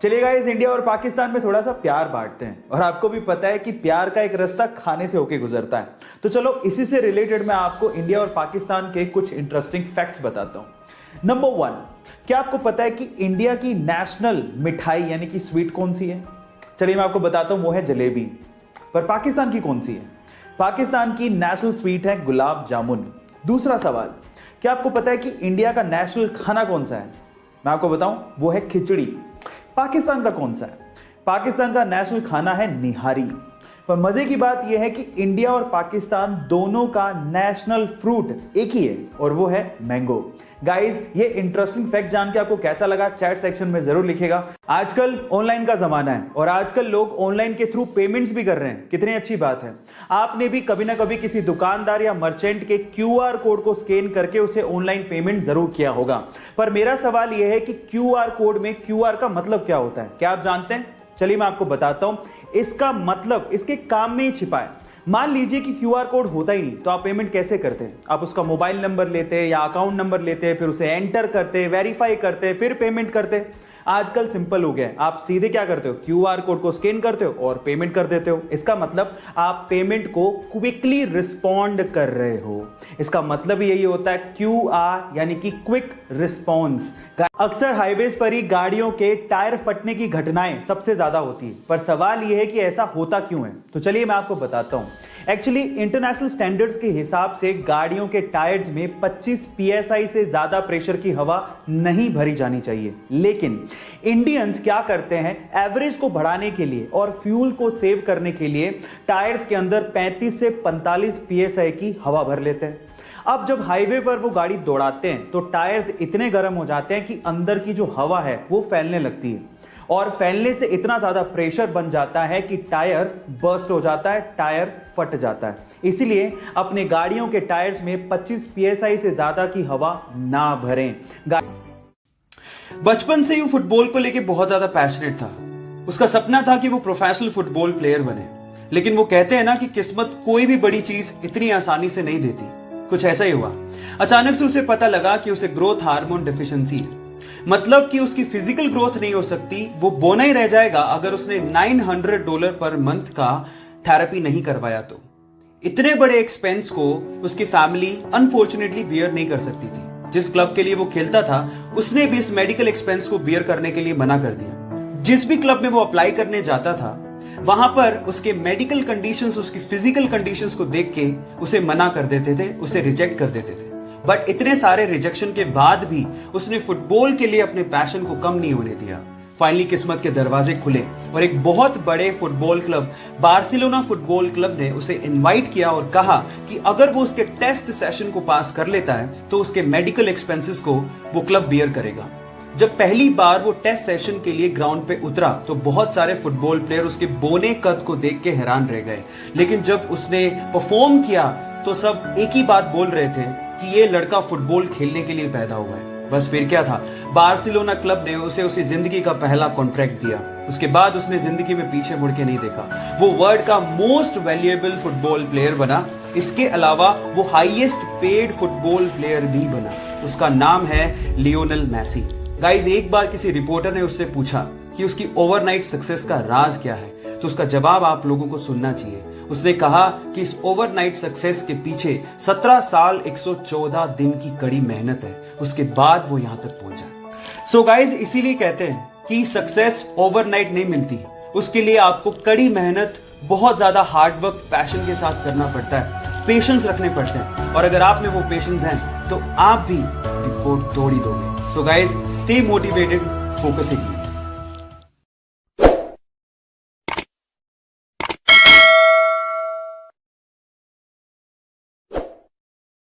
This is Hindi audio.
चलिए गाइस, इंडिया और पाकिस्तान में थोड़ा सा प्यार बांटते हैं और आपको भी पता है कि प्यार का एक रास्ता खाने से होके गुजरता है। तो चलो इसी से रिलेटेड मैं आपको इंडिया और पाकिस्तान के कुछ इंटरेस्टिंग फैक्ट्स बताता हूं। नंबर 1, क्या आपको पता है कि इंडिया की नेशनल मिठाई यानी कि स्वीट कौन सी है? चलिए मैं आपको बताता हूं, वो है जलेबी। पर पाकिस्तान की कौन सी है? पाकिस्तान की नेशनल स्वीट है गुलाब जामुन। दूसरा सवाल, क्या आपको पता है कि इंडिया का नेशनल खाना कौन सा है? मैं आपको बताऊं, वो है खिचड़ी। पाकिस्तान का कौन सा है? पाकिस्तान का नेशनल खाना है निहारी। पर मजे की बात यह है कि इंडिया और पाकिस्तान दोनों का नेशनल फ्रूट एक ही है और वो है मैंगो। गाइस, ये इंटरेस्टिंग फैक्ट जान के आपको कैसा लगा चैट सेक्शन में जरूर लिखिएगा। आजकल ऑनलाइन का जमाना है और आजकल लोग ऑनलाइन के थ्रू पेमेंट्स भी कर रहे हैं। कितनी अच्छी बात है। आपने भी कभी ना कभी किसी दुकानदार या मर्चेंट के क्यूआर कोड को स्कैन करके उसे ऑनलाइन पेमेंट जरूर किया होगा। पर मेरा सवाल यह है कि क्यूआर कोड में क्यूआर का मतलब क्या होता है? क्या आप जानते हैं? चलिए मैं आपको बताता हूं। इसका मतलब इसके काम में ही छिपा है। मान लीजिए कि क्यूआर कोड होता ही नहीं, तो आप पेमेंट कैसे करते हैं? आप उसका मोबाइल नंबर लेते या अकाउंट नंबर लेते, फिर उसे एंटर करते, वेरीफाई करते, फिर पेमेंट करते। आजकल सिंपल हो गया है, आप सीधे क्या करते हो? क्यूआर कोड को स्कैन करते हो और पेमेंट कर देते हो। इसका मतलब आप पेमेंट को क्विकली रिस्पॉन्ड कर रहे हो। इसका मतलब यही होता है क्यूआर यानी कि क्विक रिस्पॉन्स। अक्सर हाईवेज पर ही गाड़ियों के टायर फटने की घटनाएं सबसे ज्यादा होती है, पर सवाल यह है कि ऐसा होता क्यों है? तो चलिए मैं आपको बताता हूं। एक्चुअली इंटरनेशनल स्टैंडर्ड्स के हिसाब से गाड़ियों के टायर्स में 25 psi से ज्यादा प्रेशर की हवा नहीं भरी जानी चाहिए। लेकिन इंडियंस क्या करते हैं, एवरेज को बढ़ाने के लिए और फ्यूल को सेव करने के लिए टायर्स के अंदर 35 से 45 psi की हवा भर लेते हैं। अब जब हाईवे पर वो गाड़ी दौड़ाते हैं तो टायर्स इतने गर्म हो जाते हैं कि अंदर की जो हवा है वो फैलने लगती है और फैलने से इतना ज्यादा प्रेशर बन जाता है कि टायर बर्स्ट हो जाता है, टायर फट जाता है। इसीलिए अपने गाड़ियों के टायर्स में 25 psi से ज्यादा की हवा ना भरें। बचपन से ही फुटबॉल को लेके बहुत ज्यादा पैशनेट था। उसका सपना था कि वो प्रोफेशनल फुटबॉल प्लेयर बने। लेकिन वो कहते हैं ना कि किस्मत कोई भी बड़ी चीज इतनी आसानी से नहीं देती। कुछ ऐसा ही हुआ। अचानक से उसे पता लगा कि उसे ग्रोथ हार्मोन डेफिशिएंसी है। मतलब कि उसकी फिजिकल ग्रोथ नहीं हो सकती, वो बोना ही रह जाएगा अगर उसने $900 पर मंथ का थेरेपी नहीं करवाया तो। इतने बड़े एक्सपेंस को उसकी फैमिली अनफॉर्चुनेटली बियर नहीं कर सकती थी। जिस क्लब के लिए वो खेलता था उसने भी इस मेडिकल एक्सपेंस को बियर करने के लिए मना कर दिया। जिस भी क्लब में वो अप्लाई करने जाता था वहां पर उसके मेडिकल कंडीशंस, उसकी फिजिकल कंडीशंस को देख के उसे मना कर देते थे, उसे रिजेक्ट कर देते थे। बट इतने सारे रिजेक्शन के बाद भी उसने फुटबॉल के लिए अपने पैशन को कम नहीं होने दिया। फाइनली किस्मत के दरवाजे खुले और एक बहुत बड़े football club, Barcelona football club ने उसे इनवाइट किया और कहा कि अगर वो उसके टेस्ट सेशन को पास कर लेता है तो उसके मेडिकल एक्सपेंसेस को वो क्लब बियर करेगा। जब पहली बार वो टेस्ट सेशन के लिए ग्राउंड पे उतरा तो बहुत सारे फुटबॉल प्लेयर उसके बोने कद को देख के हैरान रह गए। लेकिन जब उसने परफॉर्म किया तो सब एक ही बात बोल रहे थे कि ये लड़का फुटबॉल खेलने के लिए पैदा हुआ है। बस फिर क्या था, बार्सिलोना क्लब ने उसे जिंदगी का पहला कॉन्ट्रैक्ट दिया। उसके बाद उसने जिंदगी में पीछे मुड़ के नहीं देखा। वो वर्ल्ड का मोस्ट वैल्यूएबल फुटबॉल प्लेयर बना। इसके अलावा वो हाईएस्ट पेड फुटबॉल प्लेयर भी बना। उसका नाम है लियोनेल मेसी। गाइज, एक बार किसी रिपोर्टर ने उससे पूछा कि उसकी ओवरनाइट सक्सेस का राज क्या है, तो उसका जवाब आप लोगों को सुनना चाहिए। उसने कहा कि इस ओवरनाइट सक्सेस के पीछे 17 साल 114 दिन की कड़ी मेहनत है। उसके बाद वो यहां तक पहुंचा। सो गाइज, इसीलिए कहते हैं कि सक्सेस ओवरनाइट नहीं मिलती। उसके लिए आपको कड़ी मेहनत, बहुत ज्यादा हार्ड वर्क, पैशन के साथ करना पड़ता है, पेशेंस रखने पड़ते हैं। और अगर आप में वो पेशेंस हैं तो आप भी रिकॉर्ड तोड़ ही दोगे। So guys, stay motivated, focus कीजिए।